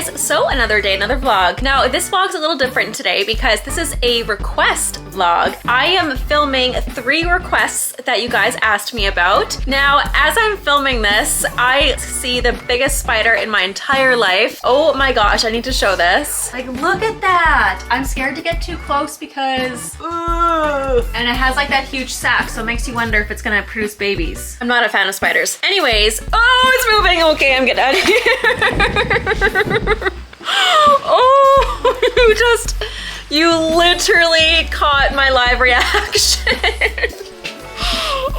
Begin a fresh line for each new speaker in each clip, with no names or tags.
guys, so another day, another vlog. Now this vlog's a little different today because this is a request vlog. I am filming 3 requests that you guys asked me about. Now as I'm filming this, I see the biggest spider in my entire life. Oh my gosh, I need to show this. Like, look at that. I'm scared to get too close because and it has like that huge sac, so it makes you wonder if it's gonna produce babies. I'm not a fan of spiders. Anyways, oh, it's moving. Okay, I'm getting out of here. Oh, you literally caught my live reaction.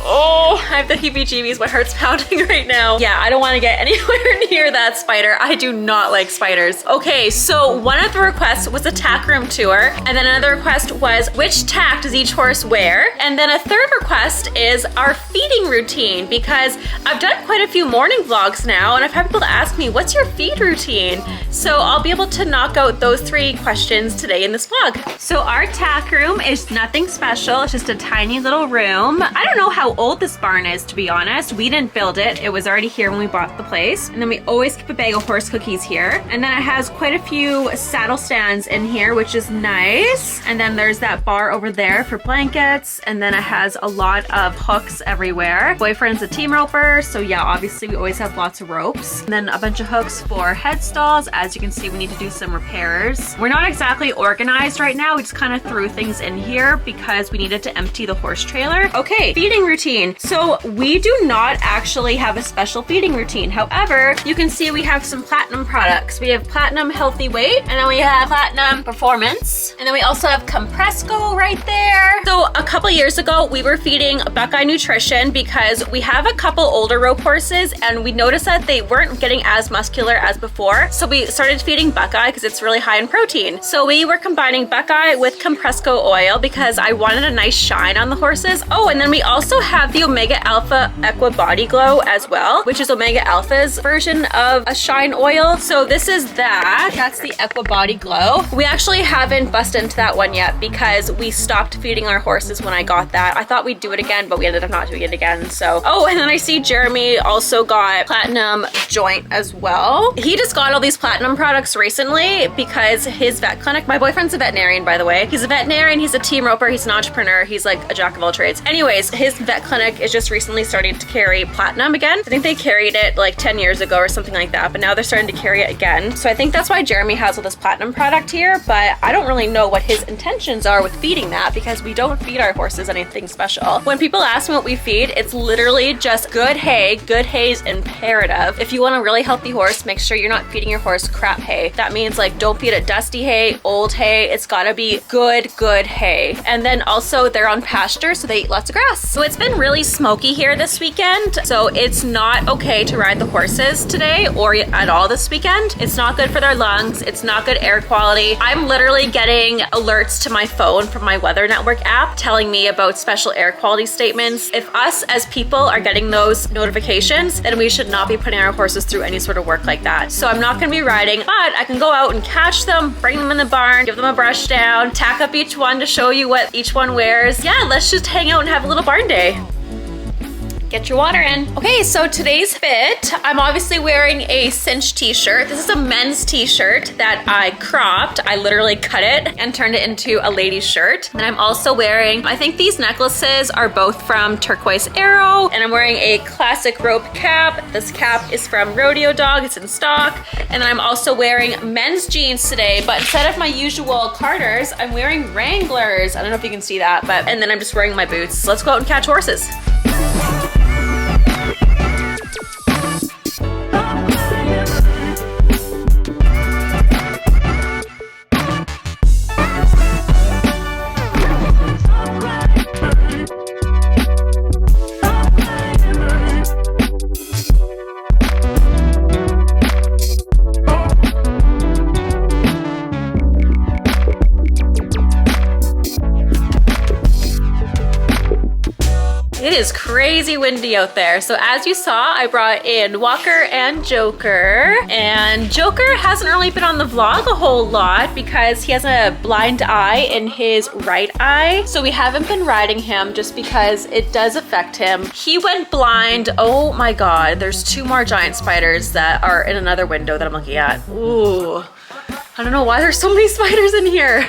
Oh, I have the heebie-jeebies. My heart's pounding right now. Yeah, I don't want to get anywhere near that spider. I do not like spiders. Okay, so one of the requests was a tack room tour, and then another request was which tack does each horse wear? And then a third request is our feeding routine, because I've done quite a few morning vlogs now, and I've had people to ask me, what's your feed routine? So I'll be able to knock out those 3 questions today in this vlog. So our tack room is nothing special. It's just a tiny little room. I don't know how old this barn is, to be honest. We didn't build it. It was already here when we bought the place. And then we always keep a bag of horse cookies here. And then it has quite a few saddle stands in here, which is nice. And then there's that bar over there for blankets. And then it has a lot of hooks everywhere. Boyfriend's a team roper, so yeah, obviously we always have lots of ropes. And then a bunch of hooks for head stalls. As you can see, we need to do some repairs. We're not exactly organized right now. We just kind of threw things in here because we needed to empty the horse trailer. Okay, feeding routine. So we do not actually have a special feeding routine. However, you can see we have some platinum products. We have platinum healthy weight, and then we have platinum performance, and then we also have Compresco right there. So a couple years ago, we were feeding Buckeye Nutrition because we have a couple older rope horses, and we noticed that they weren't getting as muscular as before. So we started feeding Buckeye because it's really high in protein. So we were combining Buckeye with Compresco oil because I wanted a nice shine on the horses. Oh, and then we also have the Omega Alpha Equa Body Glow as well, which is Omega Alpha's version of a shine oil. So this is that. That's the Equa Body Glow. We actually haven't busted into that one yet because we stopped feeding our horses when I got that. I thought we'd do it again, but we ended up not doing it again. So, oh, and then I see Jeremy also got platinum joint as well. He just got all these platinum products recently because his vet clinic, my boyfriend's a veterinarian, by the way. He's a veterinarian, he's a team roper, he's an entrepreneur, he's like a jack of all trades. Anyways, his vet clinic is just recently starting to carry platinum again. I think they carried it like 10 years ago or something like that, but now they're starting to carry it again. So I think that's why Jeremy has all this platinum product here, but I don't really know what his intentions are with feeding that because we don't feed our horses anything special. When people ask me what we feed, it's literally just good hay. Good hay is imperative. If you want a really healthy horse, make sure you're not feeding your horse crap hay. That means like don't feed it dusty hay, old hay. It's gotta be good hay. And then also they're on pasture, so they eat lots of grass. So it's been really smoky here this weekend, so it's not okay to ride the horses today or at all this weekend. It's not good for their lungs. It's not good air quality. I'm literally getting alerts to my phone from my Weather Network app telling me about special air quality statements. If us as people are getting those notifications, then we should not be putting our horses through any sort of work like that. So I'm not gonna be riding, but I can go out and catch them, bring them in the barn, give them a brush down, tack up each one to show you what each one wears. Yeah, let's just hang out and have a little barn day. Get your water in. Okay, so today's fit, I'm obviously wearing a cinch t-shirt. This is a men's t-shirt that I cropped. I literally cut it and turned it into a lady's shirt. And I'm also wearing, I think these necklaces are both from Turquoise Arrow, and I'm wearing a classic rope cap. This cap is from Rodeo Dog, it's in stock. And then I'm also wearing men's jeans today, but instead of my usual Carters, I'm wearing Wranglers. I don't know if you can see that, but, and then I'm just wearing my boots. Let's go out and catch horses. It is crazy windy out there. So as you saw, I brought in Walker and Joker. And Joker hasn't really been on the vlog a whole lot because he has a blind eye in his right eye. So we haven't been riding him just because it does affect him. He went blind. Oh my God, there's 2 more giant spiders that are in another window that I'm looking at. Ooh. I don't know why there's so many spiders in here.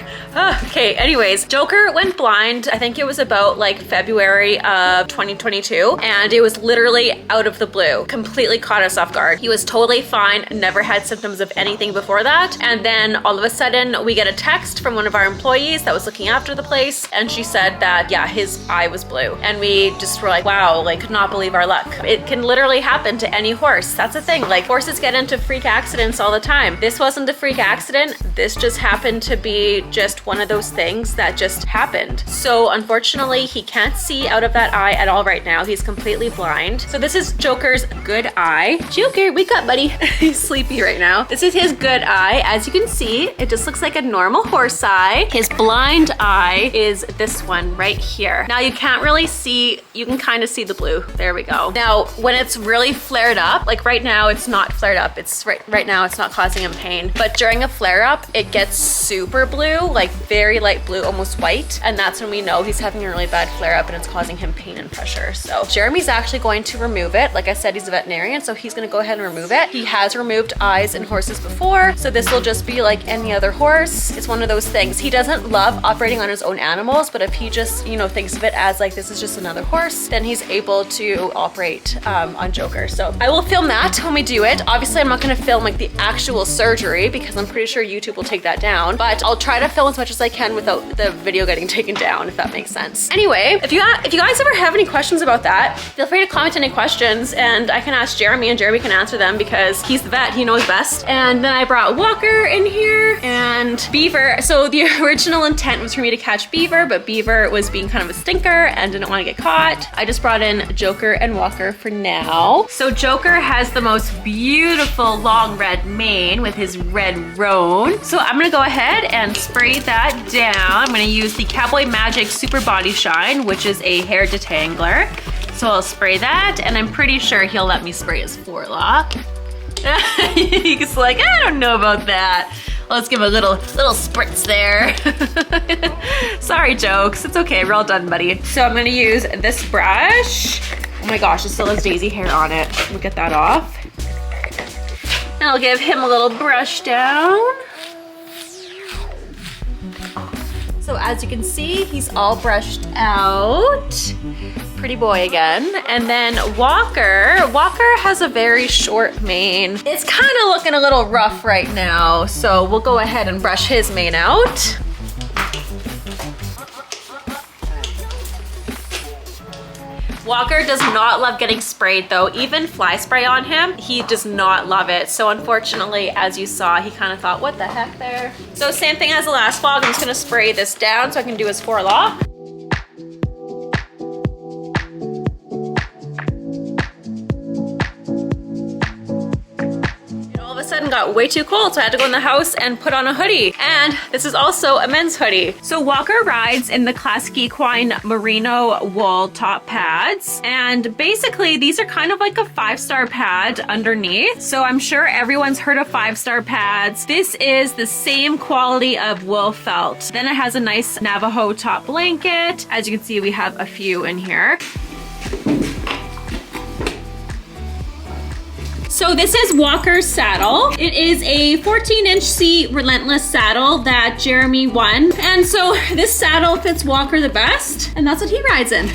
Okay, anyways, Joker went blind. I think it was about like February of 2022, and it was literally out of the blue. Completely caught us off guard. He was totally fine, never had symptoms of anything before that. And then all of a sudden we get a text from one of our employees that was looking after the place, and she said that, yeah, his eye was blue. And we just were like, wow, like could not believe our luck. It can literally happen to any horse. That's the thing, like horses get into freak accidents all the time. This wasn't a freak accident. This just happened to be just one of those things that just happened. So unfortunately, he can't see out of that eye at all right now. He's completely blind. So this is Joker's good eye. Joker, wake up, buddy. He's sleepy right now. This is his good eye. As you can see, it just looks like a normal horse eye. His blind eye is this one right here. Now you can't really see, you can kind of see the blue. There we go. Now, when it's really flared up, like right now, it's not flared up. It's right now, it's not causing him pain. But during a flare up, it gets super blue, like very light blue, almost white. And that's when we know he's having a really bad flare up and it's causing him pain and pressure. So Jeremy's actually going to remove it. Like I said, he's a veterinarian, so he's gonna go ahead and remove it. He has removed eyes in horses before, so this will just be like any other horse. It's one of those things. He doesn't love operating on his own animals, but if he just, you know, thinks of it as like this is just another horse, then he's able to operate on Joker. So I will film that when we do it. Obviously, I'm not gonna film like the actual surgery because I'm pretty sure YouTube will take that down, but I'll try to film as much as I can without the video getting taken down, if that makes sense. Anyway, if you guys ever have any questions about that, feel free to comment any questions and I can ask Jeremy and Jeremy can answer them because he's the vet, he knows best. And then I brought Walker in here and Beaver. So the original intent was for me to catch Beaver, but Beaver was being kind of a stinker and didn't want to get caught. I just brought in Joker and Walker for now. So Joker has the most beautiful long red mane with his red roan. So I'm gonna go ahead and spray that down. I'm gonna use the Cowboy Magic Super Body Shine, which is a hair detangler. So I'll spray that, and I'm pretty sure he'll let me spray his forelock. He's like, I don't know about that. Let's give him a little spritz there. Sorry, Jokes. It's okay. We're all done, buddy. So I'm gonna use this brush. Oh my gosh, it still has daisy hair on it. We'll get that off. And I'll give him a little brush down. So as you can see, he's all brushed out. Pretty boy again. And then Walker has a very short mane. It's kind of looking a little rough right now, so we'll go ahead and brush his mane out. Walker does not love getting sprayed though. Even fly spray on him, he does not love it. So unfortunately, as you saw, he kind of thought, what the heck there? So same thing as the last vlog, I'm just gonna spray this down so I can do his forelock. Sudden got way too cold, so I had to go in the house and put on a hoodie. And this is also a men's hoodie. So Walker rides in the Classic Equine Merino wool top pads. And basically these are kind of like a 5-star pad underneath. So I'm sure everyone's heard of 5-star pads. This is the same quality of wool felt. Then it has a nice Navajo top blanket. As you can see, we have a few in here. So this is Walker's saddle. It is a 14-inch C Relentless saddle that Jeremy won. And so this saddle fits Walker the best, and that's what he rides in.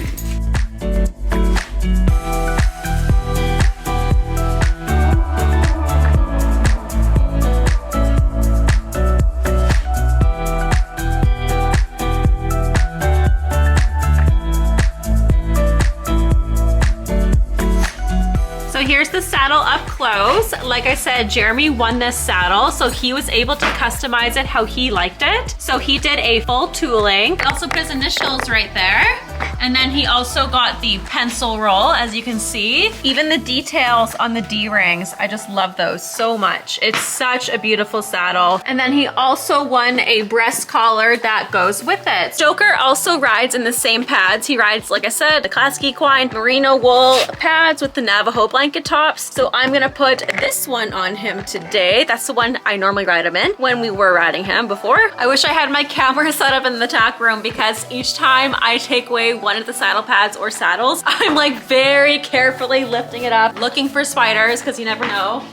here's the saddle up close. Like I said, Jeremy won this saddle, so he was able to customize it how he liked it. So he did a full tooling. He also put his initials right there. And then he also got the pencil roll, as you can see. Even the details on the D-rings, I just love those so much. It's such a beautiful saddle. And then he also won a breast collar that goes with it. Joker also rides in the same pads. He rides, like I said, the classic equine merino wool pads with the Navajo blanket tops. So I'm gonna put this one on him today. That's the one I normally ride him in when we were riding him before. I wish I had my camera set up in the tack room because each time I take away one of the saddle pads or saddles, I'm like very carefully lifting it up, looking for spiders because you never know.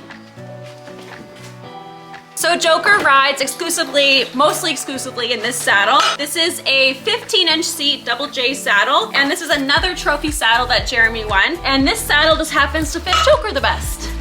So Joker rides exclusively, mostly exclusively in this saddle. This is a 15-inch seat double J saddle, and this is another trophy saddle that Jeremy won. And this saddle just happens to fit Joker the best.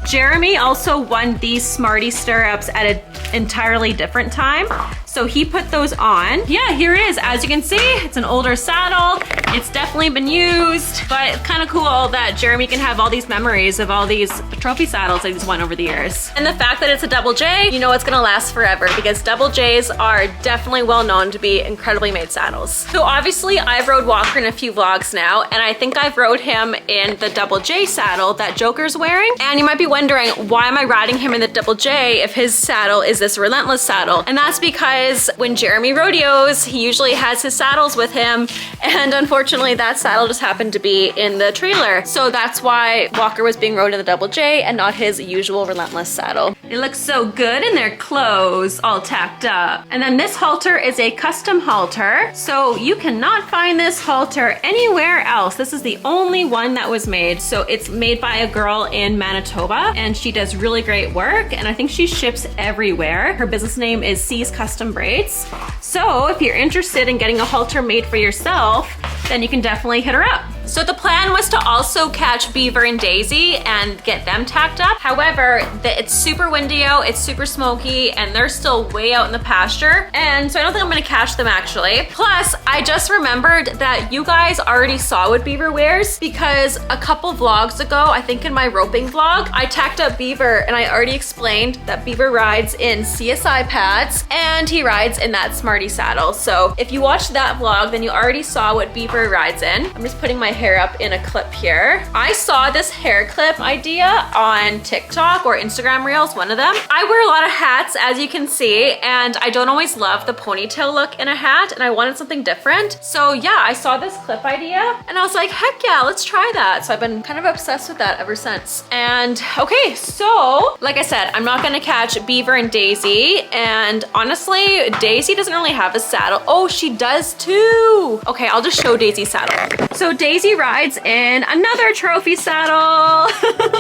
Jeremy also won these Smarty stirrups at an entirely different time. So he put those on. Yeah, here it is. As you can see, it's an older saddle. It's definitely been used, but it's kind of cool that Jeremy can have all these memories of all these trophy saddles that he's won over the years. And the fact that it's a double J, you know it's gonna last forever because double Js are definitely well known to be incredibly made saddles. So obviously I've rode Walker in a few vlogs now, and I think I've rode him in the double J saddle that Joker's wearing. And you might be wondering, why am I riding him in the double J if his saddle is this Relentless saddle? And that's because when Jeremy rodeos, he usually has his saddles with him, and unfortunately that saddle just happened to be in the trailer. So that's why Walker was being rode in the double J and not his usual Relentless saddle. It looks so good in their clothes, all tacked up. And then this halter is a custom halter, so you cannot find this halter anywhere else. This is the only one that was made. So it's made by a girl in Manitoba, and she does really great work, and I think she ships everywhere. Her business name is C's Custom Braids. So if you're interested in getting a halter made for yourself, then you can definitely hit her up. So the plan was to also catch Beaver and Daisy and get them tacked up. However, it's super windy out, it's super smoky, and they're still way out in the pasture. And so I don't think I'm gonna catch them actually. Plus, I just remembered that you guys already saw what Beaver wears because a couple vlogs ago, I think in my roping vlog, I tacked up Beaver and I already explained that Beaver rides in CSI pads and he rides in that Smarty saddle. So if you watched that vlog, then you already saw what Beaver rides in. I'm just putting my hair up in a clip here. I saw this hair clip idea on TikTok or Instagram Reels, one of them. I wear a lot of hats, as you can see, and I don't always love the ponytail look in a hat, and I wanted something different. So yeah, I saw this clip idea and I was like, heck yeah, let's try that. So I've been kind of obsessed with that ever since. And okay, so like I said, I'm not gonna catch Beaver and Daisy, and honestly, Daisy doesn't really have a saddle. Oh, she does too. Okay, I'll just show Daisy's saddle. So Daisy rides in another trophy saddle.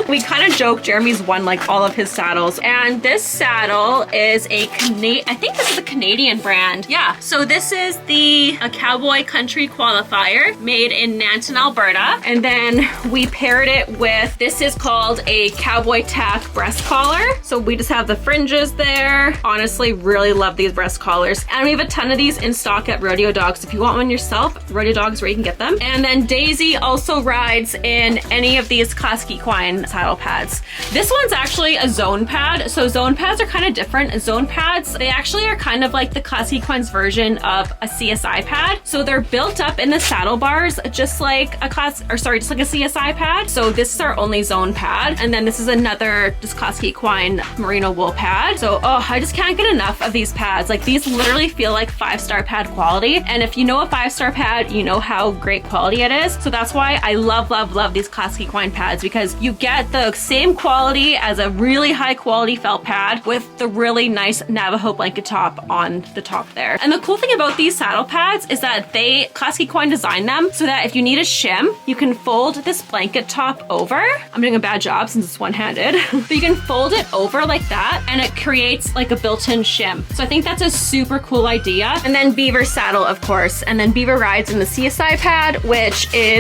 We kind of joke Jeremy's won like all of his saddles, and this saddle is I think this is a Canadian brand. Yeah, so this is a Cowboy Country Qualifier made in Nanton, Alberta, and then we paired it with, this is called a Cowboy Tack breast collar. So we just have the fringes there. Honestly, really love these breast collars, and we have a ton of these in stock at Rodeo Dogs. If you want one yourself, Rodeo Dogs where you can get them. And then Daisy also rides in any of these classic equine saddle pads. This one's actually a zone pad. So zone pads are kind of different. Zone pads, they actually are kind of like the classic equine's version of a CSI pad. So they're built up in the saddle bars, just like a CSI pad. So this is our only zone pad. And then this is another just classic equine merino wool pad. So, oh, I just can't get enough of these pads. Like these literally feel like 5-star pad quality. And if you know a 5-star pad, you know how great quality it is. So that's why I love, love, love these classic equine pads, because you get the same quality as a really high quality felt pad with the really nice Navajo blanket top on the top there. And the cool thing about these saddle pads is that Classic Equine designed them so that if you need a shim, you can fold this blanket top over. I'm doing a bad job since it's one-handed, but you can fold it over like that and it creates like a built-in shim. So I think that's a super cool idea. And then Beaver saddle, of course, and then Beaver rides in the CSI pad, which is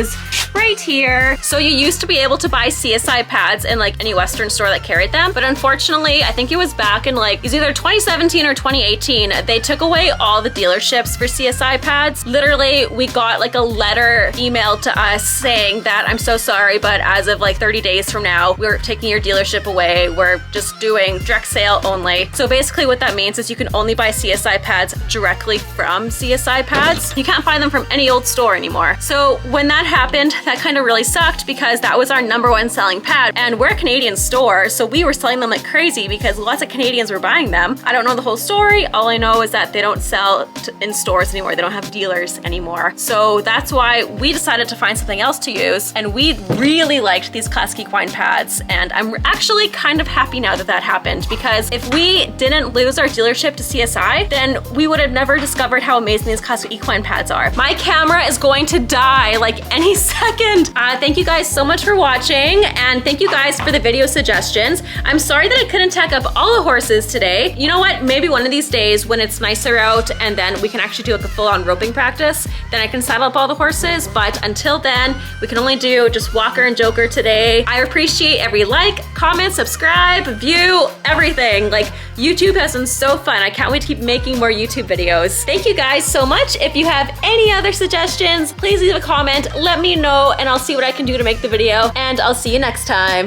right here. So you used to be able to buy CSI pads in like any Western store that carried them, but unfortunately, I think it was back in like, it was either 2017 or 2018, they took away all the dealerships for CSI pads. Literally, we got like a letter emailed to us saying that, I'm so sorry, but as of like 30 days from now, we're taking your dealership away. We're just doing direct sale only. So basically what that means is you can only buy CSI pads directly from CSI pads. You can't find them from any old store anymore. So when that happened, that kind of really sucked because that was our #1 selling pad, and we're a Canadian store, so we were selling them like crazy because lots of Canadians were buying them. I don't know the whole story. All I know is that they don't sell in stores anymore. They don't have dealers anymore. So that's why we decided to find something else to use, and we really liked these Classic Equine pads, and I'm actually kind of happy now that that happened, because if we didn't lose our dealership to CSI, then we would have never discovered how amazing these Classic Equine pads are. My camera is going to die like any second. Thank you guys so much for watching, and thank you guys for the video suggestions. I'm sorry that I couldn't tack up all the horses today. You know what? Maybe one of these days when it's nicer out and then we can actually do like a full-on roping practice, then I can saddle up all the horses, but until then, we can only do just Walker and Joker today. I appreciate every like, comment, subscribe, view, everything. Like, YouTube has been so fun. I can't wait to keep making more YouTube videos. Thank you guys so much. If you have any other suggestions, please leave a comment, let me know, and I'll see what I can do to make the video, and I'll see you next time.